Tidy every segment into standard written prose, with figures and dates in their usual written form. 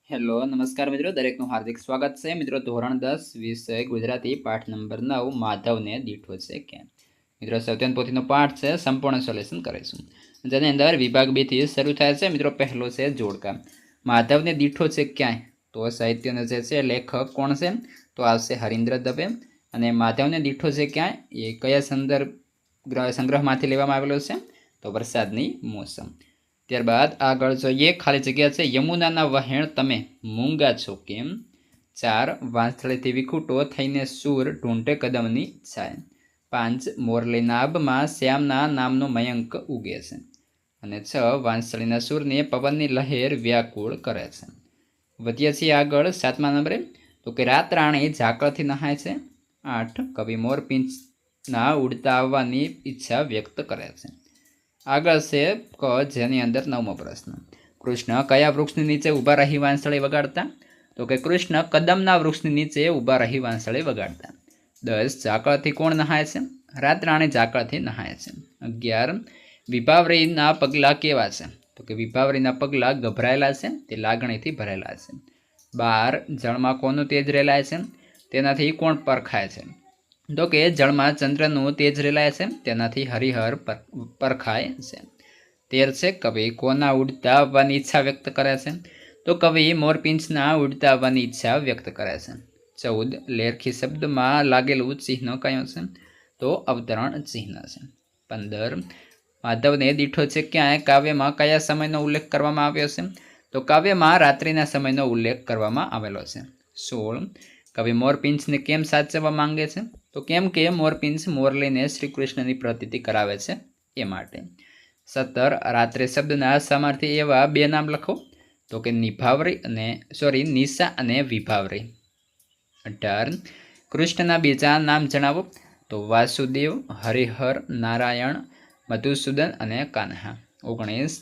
Hello નમસ્કાર મિત્રો, દરેકનું હાર્દિક સ્વાગત છે મિત્રો। ધોરણ 10 વિષય ગુજરાતી પાઠ નંબર 9 માધવને દીઠો છે ક્યાં। મિત્રો સૌથી પોથીનો પાઠ છે, સંપૂર્ણ સોલ્યુશન કરીશું, જેની અંદર વિભાગ 2 થી શરૂ થાય છે। મિત્રો પહેલો છે જોડકા। માધવને દીઠો છે ક્યાં, તો સાહિત્યનો જે છે લેખક કોણ છે, તો આવશે હરીન્દ્ર દવે। અને માધવને દીઠો છે ક્યાં એ કયા સંગ્રહમાંથી લેવામાં આવેલો છે, તો વરસાદની મોસમ। ત્યારબાદ આગળ જોઈએ, ખાલી જગ્યા છે, યમુનાના વહેણ તમે મૂંગા છો કેમ। 4 વાંસળીથી વિખૂટો થઈને સૂર ઢૂંઢે કદમની છાય। 5 મોરલીના આબમાં શ્યામના નામનો મયંક ઉગે છે। અને 6 વાંસળીના સૂરને પવનની લહેર વ્યાકુળ કરે છે। વધ્યા છીએ આગળ 7મા નંબરે, તો કે રાત રાણી ઝાકળથી નહાય છે। 8 કવિ મોરપીંછના ઉડતા આવવાની ઈચ્છા વ્યક્ત કરે છે। આગળ છે ક, જેની અંદર 9મો પ્રશ્ન, કૃષ્ણ કયા વૃક્ષની નીચે ઊભા રહી વાંસળી વગાડતા, તો કે કૃષ્ણ કદમના વૃક્ષની નીચે ઊભા રહી વાંસળી વગાડતા। 10 ઝાકળથી કોણ નહાય છે, રાત રાણી ઝાકળથી નહાય છે। 11 વિભાવરીના પગલાં કેવા છે, તો કે વિભાવરીના પગલાં ગભરાયેલા છે, તે લાગણીથી ભરેલા છે। 12 જળમાં કોનું તેજ રેલાય છે, તેનાથી કોણ પરખાય છે, તો કે જળમાં ચંદ્રનું તેજ રેલાય છે, તેનાથી હરિહર પરખાય છે। 13 છે કવિ કોના ઉડતા આવવાની ઈચ્છા વ્યક્ત કરે છે, તો કવિ મોરપીંછના ઉડતા આવવાની ઈચ્છા વ્યક્ત કરે છે। 14 લેરખી શબ્દમાં લાગેલું ચિહ્ન કયું છે, તો અવતરણ ચિહ્ન છે। 15 માધવને દીઠો છે ક્યાં કાવ્યમાં કયા સમયનો ઉલ્લેખ કરવામાં આવ્યો છે, તો કાવ્યમાં રાત્રિના સમયનો ઉલ્લેખ કરવામાં આવેલો છે। 16 કવિ મોરપીંછને કેમ સાચવવા માંગે છે, તો કેમ કે મોરપીંછ મોરલીને શ્રી કૃષ્ણની પ્રતીતિ કરાવે છે એ માટે। 17 રાત્રે શબ્દના સમાર્થી એવા 2 નામ લખો, તો કે નિશા અને વિભાવરી। 18 કૃષ્ણના બીજા નામ જણાવો, તો વાસુદેવ, હરિહર, નારાયણ, મધુસૂદન અને કાન્હા। 19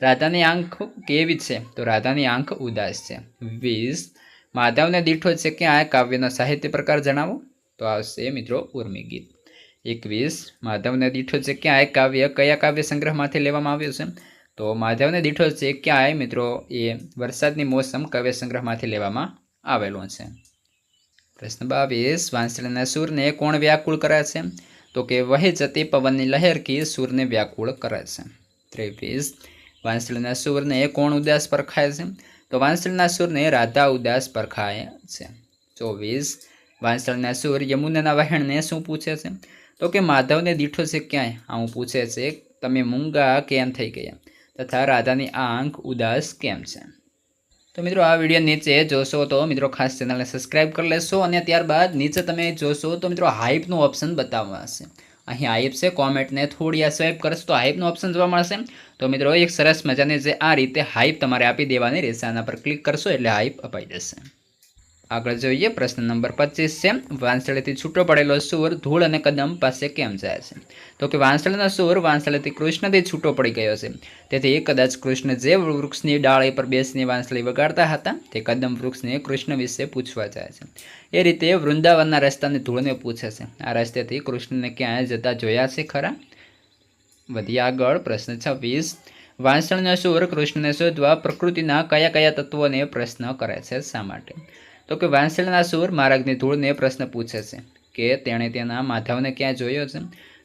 રાધાની આંખ કેવી છે, તો રાધાની આંખ ઉદાસ છે। 20 માધવને દીઠો છે કે આ કાવ્યનો સાહિત્ય પ્રકાર જણાવો, તો આવશે મિત્રો ઉર્મી ગીત। 21 માધવને દીઠો છે ક્યાંય કાવ્ય કયા કાવ્ય સંગ્રહમાંથી લેવામાં આવ્યું છે, તો માધવને દીઠો છે ક્યાંય મિત્રો એ વરસાદની મોસમ કાવ્ય સંગ્રહમાંથી લેવામાં આવેલું છે। પ્રશ્ન 22 વાંસળીના સૂરને કોણ વ્યાકુળ કરે છે, તો કે વહી જતી પવનની લહેર કી સૂરને વ્યાકુળ કરે છે। 23 વાંસળીના સૂરને કોણ ઉદાસ પરખાય છે, તો વાંસળીના સૂરને રાધા ઉદાસ પરખાય છે। 24 વાંસળીના સૂર યમુનાના વહેણને શું પૂછે છે, તો કે માધવને દીઠો છે ક્યાંય આવું પૂછે છે, તમે મૂંગા કેમ થઈ ગયા તથા રાધાની આંખ ઉદાસ કેમ છે। તો મિત્રો આ વિડીયો નીચે જોશો તો મિત્રો ખાસ ચેનલને સબસ્ક્રાઈબ કરી લેશો, અને ત્યારબાદ નીચે તમે જોશો તો મિત્રો હાઇપનું ઓપ્શન બતાવવામાં હશે। અહીં હાઇપ છે, કોમેન્ટને થોડી સ્વાઇપ કરશો તો હાઇપનું ઓપ્શન જોવા મળશે। તો મિત્રો એક સરસ મજાની જે આ રીતે હાઇપ તમારે આપી દેવાની રહેશે, આના પર ક્લિક કરશો એટલે હાઇપ અપાઈ જશે। આગળ જોઈએ, પ્રશ્ન નંબર 25 છે, વાંસળીથી છૂટો પડેલો સૂર ધૂળ અને કદમ પાસે કેમ જાય છે, તો કે વાંસળીનો સૂર વાંસળીથી કૃષ્ણથી છૂટો પડી ગયો છે, તેથી કદાચ કૃષ્ણ જે વૃક્ષની ડાળી પર બેસીને વાંસળી વગાડતા હતા તે કદમ વૃક્ષને કૃષ્ણ વિશે પૂછવા જાય છે। એ રીતે વૃંદાવનના રસ્તાની ધૂળને પૂછે છે, આ રસ્તેથી કૃષ્ણને ક્યાંય જતા જોયા છે ખરા। વધી આગળ, પ્રશ્ન 26 વાંસળીનો સૂર કૃષ્ણને શોધવા પ્રકૃતિના કયા કયા તત્વોને પ્રશ્ન કરે છે, શા માટે, તો કે વાંસળીના સૂર માર્ગની ધૂળને પ્રશ્ન પૂછે છે કે તેણે તેના માધવને ક્યાં જોયો છે।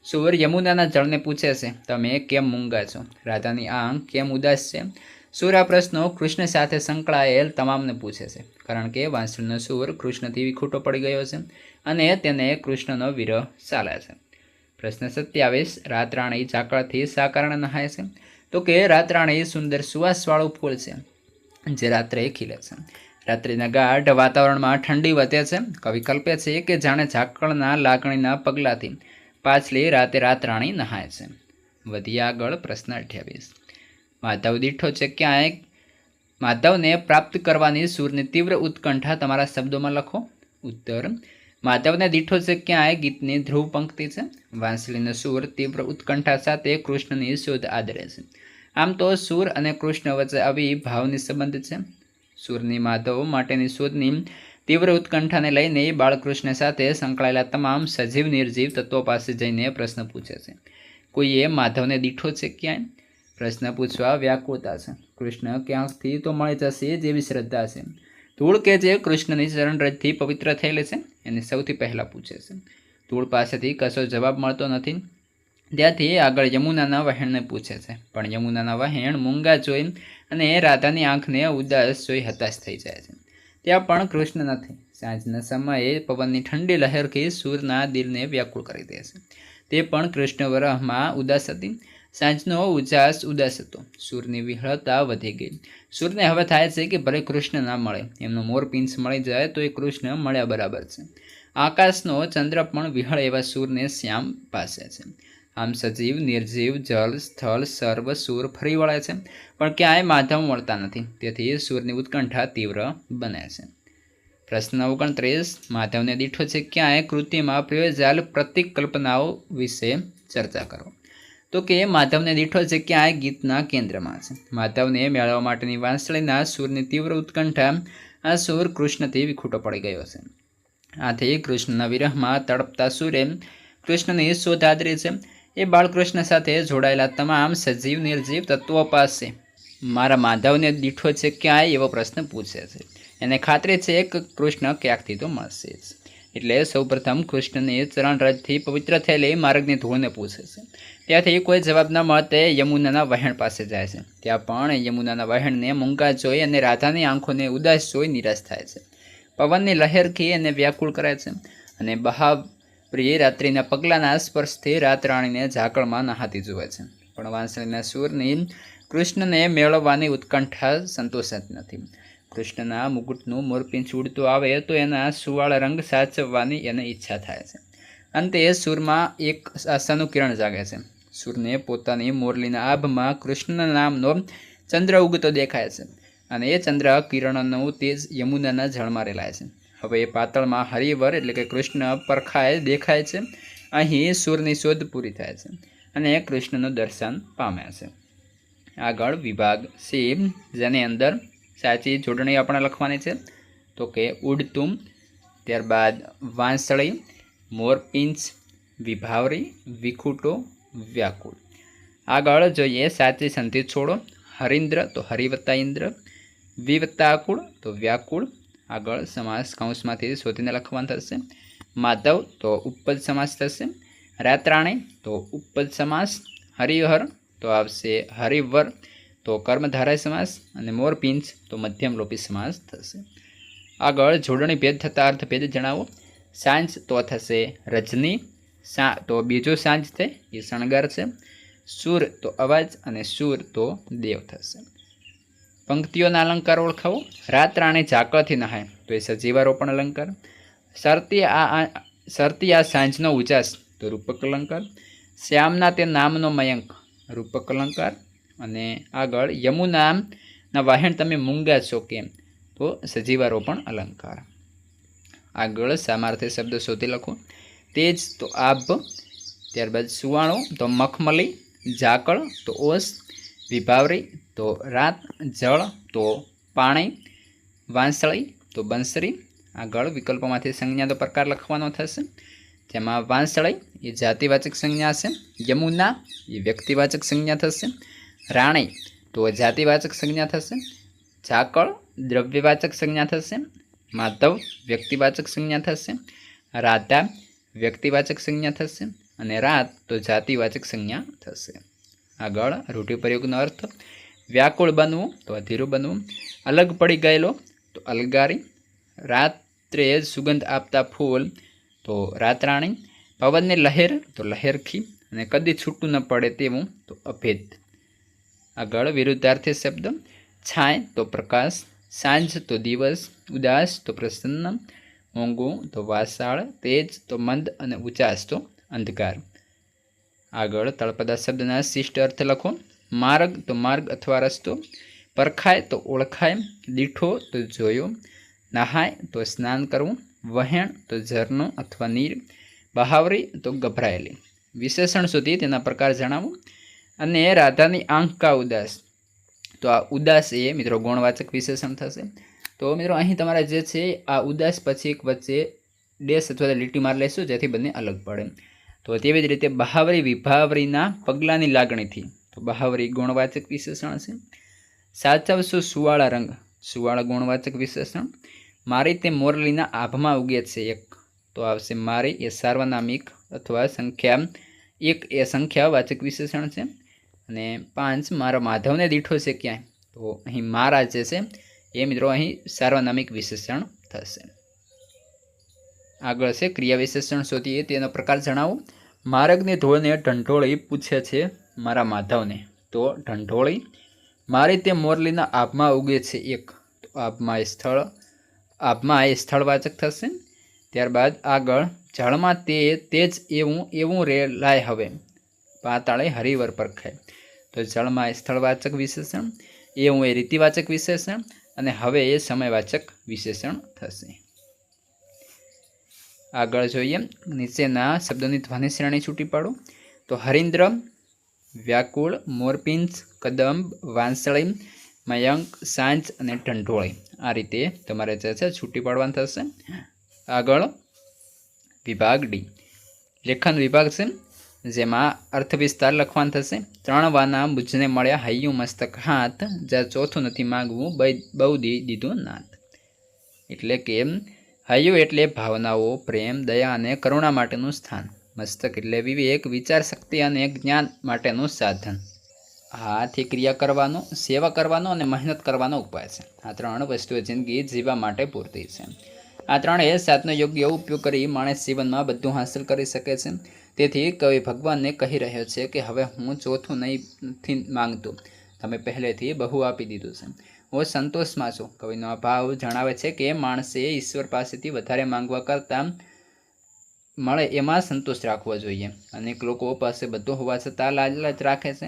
સૂર યમુનાના જળને પૂછે છે, તમે કેમ મૂંગા છો, રાધાની આંખ કેમ ઉદાસ છે। સૂર આ પ્રશ્નો કૃષ્ણ સાથે સંકળાયેલ તમામને પૂછે છે, કારણ કે વાંસળીનો સૂર કૃષ્ણથી વિખૂટો પડી ગયો છે અને તેને કૃષ્ણનો વિરહ ચાલે છે। પ્રશ્ન 27 રાત રાણી ઝાકળથી શા કારણે નહાય છે, તો કે રાત રાણી સુંદર સુવાસવાળું ફૂલ છે જે રાત્રે ખીલે છે। રાત્રિના ગાઢ વાતાવરણમાં ઠંડી વધે છે, કવિ કલ્પે છે કે જાણે ઝાકળના લાગણીના પગલાથી પાછલી રાતે રાત રાણી નહાય છે। વધી આગળ, પ્રશ્ન 28 માધવ દીઠો છે ક્યાંય માધવને પ્રાપ્ત કરવાની સૂરની તીવ્ર ઉત્કંઠા તમારા શબ્દોમાં લખો। ઉત્તર માધવને દીઠો છે ક્યાંય ગીતની ધ્રુવ પંક્તિ છે, વાંસળીનો સૂર તીવ્ર ઉત્કંઠા સાથે કૃષ્ણની શોધ આદરે છે। આમ તો સૂર અને કૃષ્ણ વચ્ચે આવી ભાવની સંબંધ છે। સૂરની માધવ માટેની શોધની તીવ્ર ઉત્કંઠાને લઈને બાળકૃષ્ણ સાથે સંકળાયેલા તમામ સજીવ નિર્જીવ તત્વો પાસે જઈને પ્રશ્ન પૂછે છે, કોઈએ માધવને દીઠો છે ક્યાંય, પ્રશ્ન પૂછવા વ્યાકુળતા છે. કૃષ્ણ ક્યાંકથી તો મળી જશે જેવી શ્રદ્ધા છે. ધૂળ કે જે કૃષ્ણની ચરણરજથી પવિત્ર થયેલી છે એને સૌથી પહેલાં પૂછે છે. ધૂળ પાસેથી કશો જવાબ મળતો નથી. ત્યાંથી આગળ યમુનાના વહેણને પૂછે છે, પણ યમુનાના વહેણ મૂંગા જોઈ અને રાધાની આંખને ઉદાસ જોઈ હતાશ થઈ જાય છે. ત્યાં પણ કૃષ્ણ નથી. સાંજના સમયે પવનની ઠંડી લહેરથી સૂરના દિલને વ્યાકુળ કરી દે છે. તે પણ કૃષ્ણ વરહમાં ઉદાસ હતી. સાંજનો ઉદાસ હતો. સૂરની વિહળતા વધી ગઈ. સૂરને હવે થાય છે કે ભલે કૃષ્ણ ના મળે, એમનો મોરપીંછ મળી જાય તો એ કૃષ્ણ મળ્યા બરાબર છે. આકાશનો ચંદ્ર પણ વિહળ એવા સૂરને શ્યામ પાસે છે. આમ સજીવ નિર્જીવ જળ સ્થળ સર્વ સૂર ફરી વળે છે, પણ ક્યાંય માધવ મળતા નથી. તેથી સૂરની ઉત્કંઠા તીવ્ર બને છે. પ્રશ્ન 29. માધવને દીઠો છે ક્યાંય કૃતિમાં પ્રયોજાયેલ પ્રતિક કલ્પનાઓ વિશે ચર્ચા કરો. તો કે માધવને દીઠો છે ક્યાંય ગીતના કેન્દ્રમાં છે. માધવને મેળવવા માટેની વાંસળીના સૂરની તીવ્ર ઉત્કંઠા આ સૂર કૃષ્ણથી વિખૂટો પડી ગયો છે. આથી કૃષ્ણના વિરહમાં તડપતા સૂરે કૃષ્ણની શોધ આદરી છે. એ બાળકૃષ્ણ સાથે જોડાયેલા તમામ સજીવ નિર્જીવ તત્વો પાસે મારા માધવને દીઠો છે ક્યાંય એવો પ્રશ્ન પૂછે છે. એને ખાતરી છે કે કૃષ્ણ ક્યાંકથી તો મળશે જ. એટલે સૌપ્રથમ કૃષ્ણની ચરણરજથી પવિત્ર થયેલી માર્ગની ધૂળને પૂછે છે. ત્યાંથી કોઈ જવાબ ન મળતે યમુનાના વહેણ પાસે જાય છે. ત્યાં પણ યમુનાના વહેણને મૂંગા જોઈ અને રાધાની આંખોને ઉદાસ જોઈ નિરાશ થાય છે. પવનની લહેરથી એને વ્યાકુળ કરે છે અને બહાવરી રાત્રિના પગલાના સ્પર્શથી રાતરાણીને ઝાકળમાં નહાતી જુએ છે. પણ વાંસળીના સૂરની કૃષ્ણને મેળવવાની ઉત્કંઠા સંતોષાતી નથી. કૃષ્ણના મુકુટનું મોરપીંછ ઉડતું આવે તો એના સુવાળ રંગ સાચવવાની એને ઈચ્છા થાય છે. અંતે સૂરમાં એક આશાનું કિરણ જાગે છે. સૂરને પોતાની મોરલીના આભમાં કૃષ્ણ નામનો ચંદ્ર ઉગતો દેખાય છે અને એ ચંદ્ર કિરણોનું તેજ યમુનાના જળમાં રેલાય છે. હવે એ પાતળમાં હરિવર એટલે કે કૃષ્ણ પરખાય દેખાય છે. અહીં સૂરની શોધ પૂરી થાય છે અને કૃષ્ણનું દર્શન પામે છે. આગળ વિભાગ સી, જેની અંદર સાચી જોડણી આપણે લખવાની છે. તો કે ઉડતું, ત્યારબાદ વાંસળી, મોરપીંછ, વિભાવરી, વિખૂટો, વ્યાકુળ. આગળ જોઈએ સાચી સંધિ છોડો. હરિન્દ્ર તો હરિવત્તા ઇન્દ્ર, વિવત્તાકુળ તો વ્યાકુળ. આગળ સમાસ કૌંસમાંથી શોધીને લખવાનું થશે. માધવ તો ઉપપદ સમાસ થશે. રાતરાણી તો ઉપપદ સમાસ. હરિહર તો આવશે હરિવર તો કર્મધારય સમાસ. અને મોરપીંછ તો મધ્યમ લોપી સમાસ થશે. આગળ જોડણી ભેદ થતા અર્થભેદ જણાવો. સાંજ તો થશે રજની. તો બીજો સાંજ છે એ શણગાર છે. સૂર તો અવાજ અને સૂર તો દેવ થશે. પંક્તિઓના અલંકાર ઓળખાવો. રાતરાણી ઝાકળથી નહાય તો એ સજીવારોપણ અલંકાર. સરતી આ સાંજનો ઉજાસ તો રૂપક અલંકાર. શ્યામના તે નામનો મયંક રૂપક અલંકાર. અને આગળ યમુનાના વાહેણ તમે મૂંગા છો કેમ તો સજીવારોપણ અલંકાર. આગળ સામાર્થ્ય શબ્દ શોધી લખો. તેજ તો આભ, ત્યારબાદ સુવાણું તો મખમલી, ઝાકળ તો ઓસ, વિભાવરી તો રાત, જળ તો પાણી, વાંસળી તો બંસરી. આગળ વિકલ્પોમાંથી સંજ્ઞા તો પ્રકાર લખવાનો થશે. જેમાં વાંસળી એ જાતિવાચક સંજ્ઞા છે. યમુના એ વ્યક્તિવાચક સંજ્ઞા થશે. રાણી તો જાતિવાચક સંજ્ઞા થશે. ઝાકળ દ્રવ્યવાચક સંજ્ઞા થશે. માધવ વ્યક્તિવાચક સંજ્ઞા થશે. રાધા વ્યક્તિવાચક સંજ્ઞા થશે. અને રાત તો જાતિવાચક સંજ્ઞા થશે. આગળ રૂઢિપ્રયોગનો અર્થ. વ્યાકુળ બનવું તો અધીરું બનવું. અલગ પડી ગયેલો તો અલગારી. રાત્રે સુગંધ આપતા ફૂલ તો રાતરાણી. પવનની લહેર તો લહેરખી. અને કદી છૂટું ન પડે તેવું તો અભેદ. આગળ વિરુદ્ધાર્થી શબ્દ. છાંય તો પ્રકાશ, સાંજ તો દિવસ, ઉદાસ તો પ્રસન્ન, મોંઘું તો વાસાળ, તેજ તો મંદ અને ઉચાસ તો અંધકાર. આગળ તળપદા શબ્દના શિષ્ટ અર્થ લખો. માર્ગ તો માર્ગ અથવા રસ્તો, પરખાય તો ઓળખાય, દીઠો તો જોયો, નહાય તો સ્નાન કરવું, વહેણ તો ઝરણું અથવા નીર, બહાવરી તો ગભરાયેલી. વિશેષણ સુધી તેના પ્રકાર જણાવો. અને રાધાની આંખ કા ઉદાસ તો આ ઉદાસ એ મિત્રો ગુણવાચક વિશેષણ થશે. તો મિત્રો અહીં તમારે જે છે આ ઉદાસ પછી એક વચ્ચે ડેશ અથવા લીટી માર લેશું જેથી બંને અલગ પડે. તો તેવી જ રીતે બહાવરી વિભાવરીના પગલાંની લાગણીથી તો તો બહાવરી ગુણવાચક વિશેષણ છે. સાચવશો સુવાળા રંગ, સુવાળા ગુણવાચક વિશેષણ. મારી તે મોરલીના આભમાં ઉગે છે એક, તો આવશે મારી એ સાર્વનામિક અથવા સંખ્યા, એક એ સંખ્યાવાચક વિશેષણ છે. અને 5 મારા માધવને દીઠો છે ક્યાંય, તો અહીં મારા જે છે એ મિત્રો અહીં સાર્વનામિક વિશેષણ થશે. આગળ છે ક્રિયા વિશેષણ શોધીએ તેનો પ્રકાર જણાવો. માર્ગને ધોળને ઢંઢોળી પૂછે છે મારા માધવને, તો ઢંઢોળી. મારી તે મોરલીના આભમાં ઉગે છે એક, તો આભમાં એ સ્થળવાચક થશે. ત્યારબાદ આગળ જળમાં તે જ એવું રે લાય હવે, પાતાળે હરિવર પરખાય, તો જળમાં એ સ્થળવાચક વિશેષણ, એવું એ રીતિવાચક વિશેષણ, અને હવે એ સમયવાચક વિશેષણ થશે. આગળ જોઈએ, નીચેના શબ્દોની ધ્વનિ શ્રેણી છૂટી પાડો. તો હરિન્દ્ર, વ્યાકુળ, મોરપિંચ, કદંબ, વાંસળી, મયંક, સાંજ અને ઢંઢોળી, આ રીતે તમારે જે છે છૂટી પાડવાનું થશે. આગળ વિભાગ ડી, લેખન વિભાગ છે, જેમાં અર્થ વિસ્તાર લખવાનું થશે. 3 વાના બુજને મળ્યા હૈયું મસ્તક હાથ, જ્યાં ચોથું નથી માગવું બહુ દીધું નાથ. એટલે કે હૈયું એટલે ભાવનાઓ, પ્રેમ, દયા અને કરુણા માટેનું સ્થાન. મસ્તક એટલે વિવેક, વિચાર શક્તિ અને જ્ઞાન માટેનું સાધન. હાથી ક્રિયા કરવાનો, સેવા કરવાનો અને મહેનત કરવાનો ઉપાય છે. આ 3 વસ્તુઓ જિંદગી જીવવા માટે પૂરતી છે. આ 3 સાતનો યોગ્ય ઉપયોગ કરી માણસ જીવનમાં બધું હાંસલ કરી શકે છે. તેથી કવિ ભગવાનને કહી રહ્યો છે કે હવે હું ચોથું નથી માંગતો, તમે પહેલેથી બહુ આપી દીધું છે, હું સંતોષમાં છું. કવિનો આ ભાવ જણાવે છે કે માણસે ઈશ્વર પાસેથી વધારે માંગવા કરતાં મળે એમાં સંતોષ રાખવો જોઈએ. અનેક લોકો પાસે બધું હોવા છતાં લાલચ રાખે છે,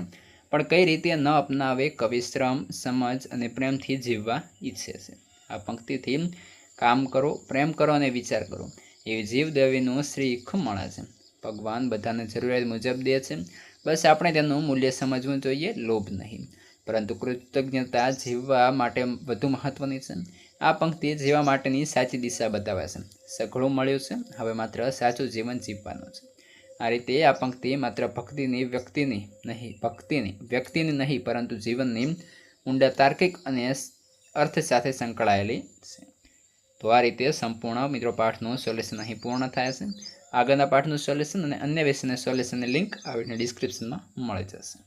પણ કઈ રીતે ન અપનાવે. કવિ શ્રમ, સમજ અને પ્રેમથી જીવવા ઈચ્છે છે. આ પંક્તિથી કામ કરો, પ્રેમ કરો અને વિચાર કરો, એવી જીવદેવીનું શ્રીખ મળે છે. ભગવાન બધાને જરૂરિયાત મુજબ દે છે, બસ આપણે તેનું મૂલ્ય સમજવું જોઈએ, લોભ નહીં. પરંતુ કૃતજ્ઞતા જીવવા માટે વધુ મહત્વની છે. આ પંક્તિ જીવવા માટેની સાચી દિશા બતાવે છે. સઘળું મળ્યું છે, હવે માત્ર સાચું જીવન જીવવાનું છે. આ રીતે આ પંક્તિ માત્ર ભક્તિની વ્યક્તિની નહીં પરંતુ જીવનની ઊંડા તાર્કિક અને અર્થ સાથે સંકળાયેલી છે. તો આ રીતે સંપૂર્ણ મિત્રો પાઠનું સોલ્યુશન અહીં પૂર્ણ થાય છે. આગળના પાઠનું સોલ્યુશન અને અન્ય વિષયના સોલ્યુશનની લિંક આ વિડીયોના ડિસ્ક્રિપ્શનમાં મળી જશે.